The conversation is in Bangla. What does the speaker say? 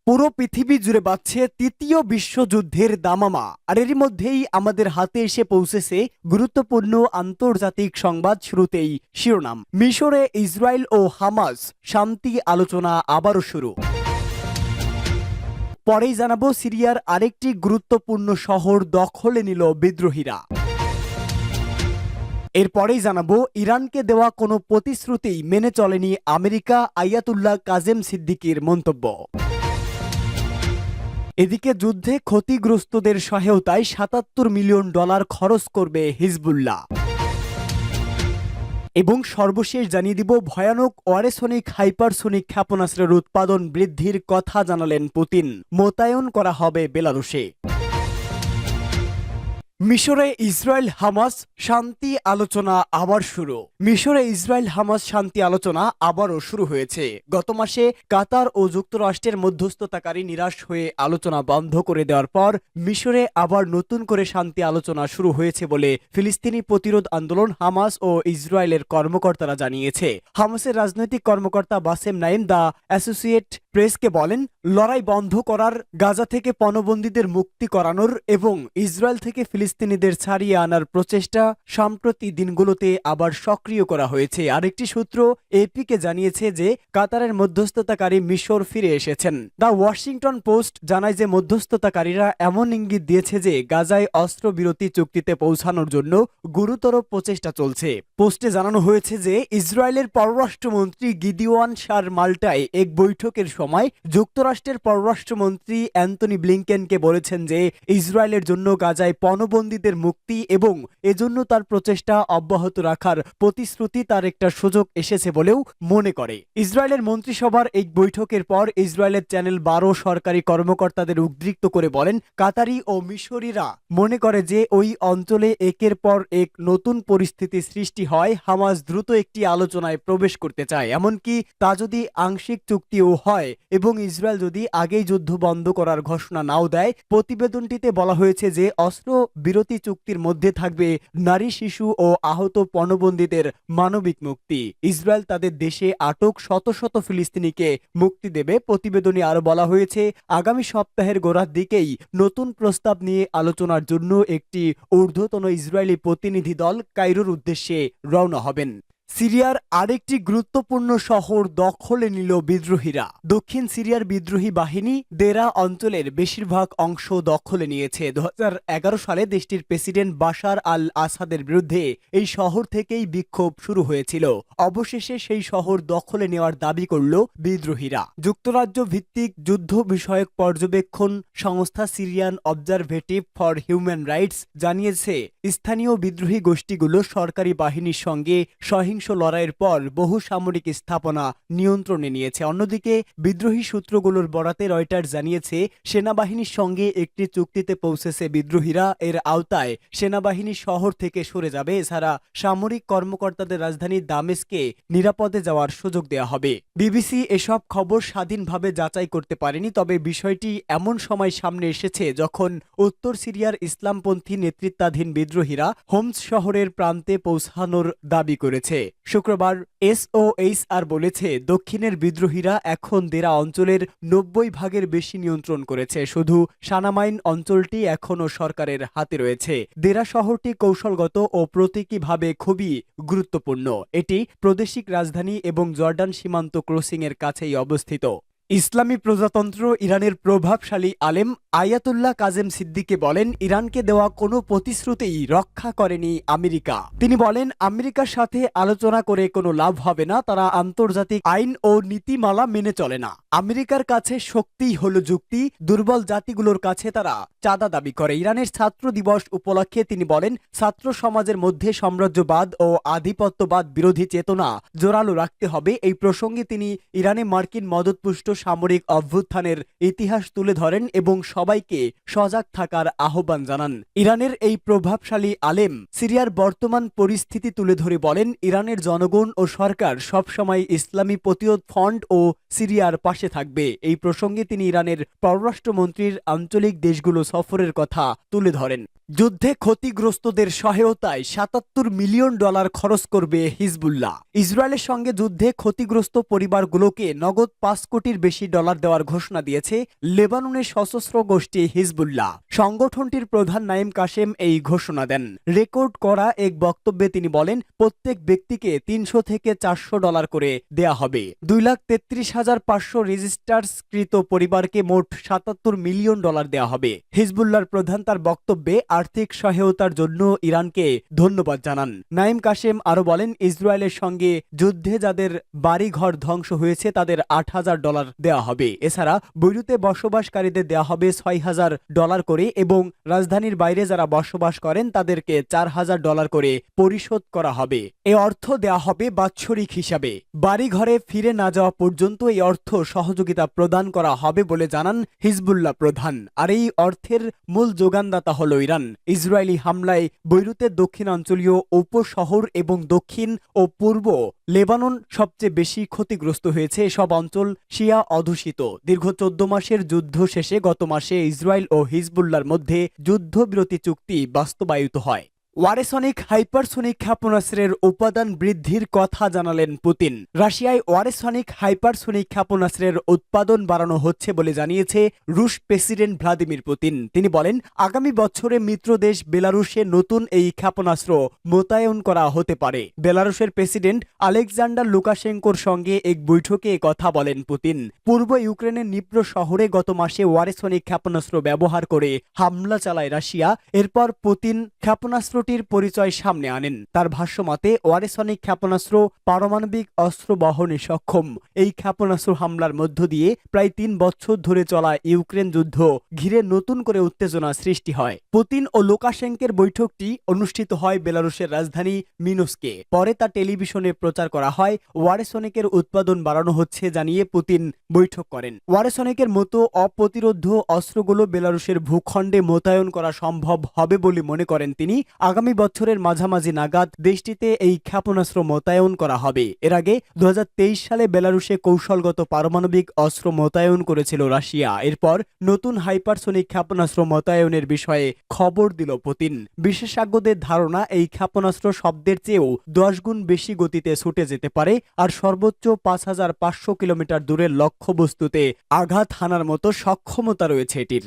পুরো পৃথিবী জুড়ে বাজছে তৃতীয় বিশ্বযুদ্ধের দামামা। আর এরই মধ্যেই আমাদের হাতে এসে পৌঁছেছে গুরুত্বপূর্ণ আন্তর্জাতিক সংবাদ। শুরুতেই শিরোনাম, মিশরে ইসরায়েল ও হামাস শান্তি আলোচনা আবারও শুরু। পরেই জানাবো, সিরিয়ার আরেকটি গুরুত্বপূর্ণ শহর দখলে নিল বিদ্রোহীরা। এরপরেই জানাবো, ইরানকে দেওয়া কোনো প্রতিশ্রুতি মেনে চলেনি আমেরিকা, আয়াতুল্লাহ কাজেম সিদ্দিকির মন্তব্য। এদিকে যুদ্ধে ক্ষতিগ্রস্তদের সহায়তায় $৭৭ মিলিয়ন খরচ করবে হিজবুল্লাহ। এবং সর্বশেষ জানিয়ে দিব, ভয়ানক অরেসনিক হাইপারসোনিক ক্ষেপণাস্ত্রের উৎপাদন বৃদ্ধির কথা জানালেন পুতিন। মোতায়েন করা হবে বেলারুশে। মিশরে ইসরায়েল হামাস শান্তি আলোচনা আবার শুরু। মিশরে ইসরায়েল হামাস শান্তি আলোচনা আবারও শুরু হয়েছে। গত মাসে কাতার ও যুক্তরাষ্ট্রের মধ্যস্থতাকারী নিরাশ হয়ে আলোচনা বন্ধ করে দেওয়ার পর মিশরে আবার নতুন করে শান্তি আলোচনা শুরু হয়েছে বলে ফিলিস্তিনি প্রতিরোধ আন্দোলন হামাস ও ইসরায়েলের কর্মকর্তারা জানিয়েছে। হামাসের রাজনৈতিক কর্মকর্তা বাসেম নাইম দ্য অ্যাসোসিয়েট প্রেসকে বলেন, লড়াই বন্ধ করার, গাজা থেকে পণবন্দীদের মুক্তি করানোর এবং ইসরায়েল থেকে ফিলিস্তিনিদের ছাড়িয়ে আনার প্রচেষ্টা সাম্প্রতিক দিনগুলোতে আবার সক্রিয় করা হয়েছে। আরেকটি সূত্র এপিকে জানিয়েছে যে কাতারের মধ্যস্থতাকারী মিশর ফিরে এসেছেন। দ্য ওয়াশিংটন পোস্ট জানায় যে মধ্যস্থতাকারীরা এমন ইঙ্গিত দিয়েছে যে গাজায় অস্ত্রবিরতি চুক্তিতে পৌঁছানোর জন্য গুরুতর প্রচেষ্টা চলছে। পোস্টে জানানো হয়েছে যে ইসরায়েলের পররাষ্ট্রমন্ত্রী গিদিওয়ান শার মাল্টায় এক বৈঠকের সময় যুক্তরাষ্ট্রের পররাষ্ট্রমন্ত্রী অ্যান্টনি ব্লিংকেনকে বলেছেন যে ইসরায়েলের জন্য গাজায় পণবন্দীদের মুক্তি এবং এজন্য তার প্রচেষ্টা অব্যাহত রাখার প্রতিশ্রুতি তার একটা সুযোগ এসেছে বলেও মনে করে। ইসরায়েলের মন্ত্রিসভার এই বৈঠকের পর ইসরায়েলের চ্যানেল 12 সরকারি কর্মকর্তাদের উদ্বৃত্ত করে বলেন, কাতারি ও মিশরীরা মনে করে যে ওই অঞ্চলে একের পর এক নতুন পরিস্থিতি সৃষ্টি হয়। হামাস দ্রুত একটি আলোচনায় প্রবেশ করতে চায়, এমনকি তা যদি আংশিক চুক্তিও হয় এবং ইসরায়েল যদি আগেই যুদ্ধ বন্ধ করার ঘোষণা নাও দেয়। প্রতিবেদনটিতে বলা হয়েছে যে অস্ত্র বিরতি চুক্তির মধ্যে থাকবে নারী, শিশু ও আহত পণবন্দীদের মানবিক মুক্তি। ইসরায়েল তাদের দেশে আটক শত শত ফিলিস্তিনিকে মুক্তি দেবে। প্রতিবেদনে আরো বলা হয়েছে, আগামী সপ্তাহের গোড়ার দিকেই নতুন প্রস্তাব নিয়ে আলোচনার জন্য একটি ঊর্ধ্বতন ইসরায়েলি প্রতিনিধি দল কায়রোর উদ্দেশ্যে রওনা হবেন। সিরিয়ার আরেকটি গুরুত্বপূর্ণ শহর দখলে নিল বিদ্রোহীরা। দক্ষিণ সিরিয়ার বিদ্রোহী বাহিনী দেরা অঞ্চলের বেশিরভাগ অংশ দখলে নিয়েছে। 2011 সালে দেশটির প্রেসিডেন্ট বাশার আল আসাদের বিরুদ্ধে এই শহর থেকেই বিক্ষোভ শুরু হয়েছিল। অবশেষে সেই শহর দখলে নেওয়ার দাবি করল বিদ্রোহীরা। যুক্তরাজ্য ভিত্তিক যুদ্ধ বিষয়ক পর্যবেক্ষণ সংস্থা সিরিয়ান অবজারভেটিভ ফর হিউম্যান রাইটস জানিয়েছে, স্থানীয় বিদ্রোহী গোষ্ঠীগুলো সরকারি বাহিনীর সঙ্গে সহিংস লড়াইয়ের পর বহু সামরিক স্থাপনা নিয়ন্ত্রণে নিয়েছে। অন্যদিকে বিদ্রোহী সূত্রগুলোর বরাতে রয়টার্স জানিয়েছে, সেনাবাহিনীর সঙ্গে একটি চুক্তিতে পৌঁছেছে বিদ্রোহীরা। এর আওতায় সেনাবাহিনী শহর থেকে সরে যাবে। এছাড়া সামরিক কর্মকর্তাদের রাজধানী দামেস্কে নিরাপদে যাওয়ার সুযোগ দেওয়া হবে। বিবিসি এসব খবর স্বাধীনভাবে যাচাই করতে পারেনি, তবে বিষয়টি এমন সময় সামনে এসেছে যখন উত্তর সিরিয়ার ইসলামপন্থী নেতৃত্বাধীন বিদ্রোহীরা হোমস শহরের প্রান্তে পৌঁছানোর দাবি করেছে। শুক্রবার SOHR বলেছে, দক্ষিণের বিদ্রোহীরা এখন দেরা অঞ্চলের 90% বেশি নিয়ন্ত্রণ করেছে। শুধু সানামাইন অঞ্চলটি এখনও সরকারের হাতে রয়েছে। দেরা শহরটি কৌশলগত ও প্রতীকীভাবে খুবই গুরুত্বপূর্ণ। এটি প্রাদেশিক রাজধানী এবং জর্ডান সীমান্ত ক্রসিং এর কাছেই অবস্থিত। ইসলামী প্রজাতন্ত্র ইরানের প্রভাবশালী আলেম আয়াতুল্লাহ কাজেম সিদ্দিকি বলেন, ইরানকে দেওয়া কোনো প্রতিশ্রুতিই রক্ষা করেনি আমেরিকা। তিনি বলেন, আমেরিকার সাথে আলোচনা করে কোনো লাভ হবে না। তারা আন্তর্জাতিক আইন ও নীতিমালা মেনে চলে না। আমেরিকার কাছে শক্তিই হলো যুক্তি। দুর্বল জাতিগুলোর কাছে তারা চাঁদা দাবি করে। ইরানের ছাত্র দিবস উপলক্ষে তিনি বলেন, ছাত্র সমাজের মধ্যে সাম্রাজ্যবাদ ও আধিপত্যবাদ বিরোধী চেতনা জোরালো রাখতে হবে। এই প্রসঙ্গে তিনি ইরানে মার্কিন মদতপুষ্ট সামরিক অভ্যুত্থানের ইতিহাস তুলে ধরেন এবং সবাইকে সজাগ থাকার আহ্বান জানান। ইরানের এই প্রভাবশালী আলেম সিরিয়ার বর্তমান পরিস্থিতি তুলে ধরে বলেন, ইরানের জনগণ ও সরকার সবসময় ইসলামী প্রতিরোধ ফ্রন্ট ও সিরিয়ার পাশে থাকবে। এই প্রসঙ্গে তিনি ইরানের পররাষ্ট্রমন্ত্রীর আঞ্চলিক দেশগুলো সফরের কথা তুলে ধরেন। যুদ্ধে ক্ষতিগ্রস্তদের সহায়তায় $৭৭ মিলিয়ন খরচ করবে হিজবুল্লাহ। ইসরায়েলের সঙ্গে যুদ্ধে ক্ষতিগ্রস্ত পরিবারগুলোকে নগদ 5 কোটির বেশি ডলার দেওয়ার ঘোষণা দিয়েছে লেবাননের সশস্ত্র গোষ্ঠী হিজবুল্লাহ। সংগঠনটির প্রধান নাঈম কাশেম এই ঘোষণা দেন। রেকর্ড করা এক বক্তব্যে তিনি বলেন, প্রত্যেক ব্যক্তিকে 300 থেকে 400 ডলার করে দেয়া হবে। 2,33,500 রেজিস্টার্সকৃত পরিবারকে মোট 77 মিলিয়ন ডলার দেয়া হবে। হিজবুল্লাহর প্রধান তার বক্তব্যে আর্থিক সহায়তার জন্য ইরানকে ধন্যবাদ জানান। নাঈম কাশেম আরো বলেন, ইসরায়েলের সঙ্গে যুদ্ধে যাদের বাড়িঘর ধ্বংস হয়েছে তাদের 8,000 ডলার দেওয়া হবে। এছাড়া বৈরুতে বসবাসকারীদের দেওয়া হবে 6,000 ডলার করে এবং রাজধানীর বাইরে যারা বসবাস করেন তাদেরকে 4,000 ডলার করে পরিশোধ করা হবে। এ অর্থ দেওয়া হবে বাৎসরিক হিসাবে। বাড়িঘরে ফিরে না যাওয়া পর্যন্ত এই অর্থ সহযোগিতা প্রদান করা হবে বলে জানান হিজবুল্লাহ প্রধান। আর এই অর্থের মূল যোগানদাতা হল ইরান। ইসরায়েলি হামলায় বৈরুতের দক্ষিণাঞ্চলীয় উপশহর এবং দক্ষিণ ও পূর্ব লেবানন সবচেয়ে বেশি ক্ষতিগ্রস্ত হয়েছে। এসব অঞ্চল শিয়া অধ্যুষিত। দীর্ঘ 14 মাসের যুদ্ধ শেষে গত মাসে ইসরায়েল ও হিজবুল্লাহর মধ্যে যুদ্ধবিরতি চুক্তি বাস্তবায়িত হয়। ওয়ারেসনিক হাইপারসোনিক ক্ষেপণাস্ত্রের উৎপাদন বৃদ্ধির কথা জানালেন পুতিন। রাশিয়ায় ওয়ারেসনিক হাইপারসোনিক ক্ষেপণাস্ত্রের উৎপাদন বাড়ানো হচ্ছে বলে জানিয়েছে রুশ প্রেসিডেন্ট ভ্লাদিমির পুতিন। তিনি বলেন, আগামী বছরে মিত্র দেশ বেলারুশে নতুন এই ক্ষেপণাস্ত্র মোতায়েন করা হতে পারে। বেলারুশের প্রেসিডেন্ট আলেকজান্ডার লুকাশেঙ্কোর সঙ্গে এক বৈঠকে কথা বলেন পুতিন। পূর্ব ইউক্রেনের নিপ্রো শহরে গত মাসে ওয়ারেসনিক ক্ষেপণাস্ত্র ব্যবহার করে হামলা চালায় রাশিয়া। এরপর পুতিন ক্ষেপণাস্ত্র পরিচয় সামনে আনেন। তার ভাষ্যমতে, ওয়ারেসনিক ক্ষেপণাস্ত্র পারমাণবিক অস্ত্র বহনে সক্ষম। এই ক্ষেপণাস্ত্র হামলার মধ্য দিয়ে প্রায় 3 বছর ধরে চলা ইউক্রেন যুদ্ধ ঘিরে নতুন করে উত্তেজনা সৃষ্টি হয়। পুতিন ও লুকাশেঙ্কোর বৈঠকটি অনুষ্ঠিত হয় বেলারুশের রাজধানী মিনস্কে। পরে তা টেলিভিশনে প্রচার করা হয়। ওয়ারেসনিকের উৎপাদন বাড়ানো হচ্ছে জানিয়ে পুতিন বৈঠক করেন। ওয়ারেসনিকের মতো অপ্রতিরোধ্য অস্ত্রগুলো বেলারুশের ভূখণ্ডে মোতায়েন করা সম্ভব হবে বলে মনে করেন তিনি। আগামী বছরের মাঝামাঝি নাগাদ দেশটিতে এই ক্ষেপণাস্ত্র মোতায়েন করা হবে। এর আগে 2023 সালে বেলারুশে কৌশলগত পারমাণবিক অস্ত্র মোতায়েন করেছিল রাশিয়া। এরপর নতুন হাইপারসোনিক ক্ষেপণাস্ত্র মোতায়েনের বিষয়ে খবর দিল পুতিন। বিশেষজ্ঞদের ধারণা, এই ক্ষেপণাস্ত্র শব্দের চেয়েও 10 গুণ বেশি গতিতে ছুটে যেতে পারে আর সর্বোচ্চ 5,500 কিলোমিটার দূরের লক্ষ্যবস্তুতে আঘাত হানার মতো সক্ষমতা রয়েছে এটির।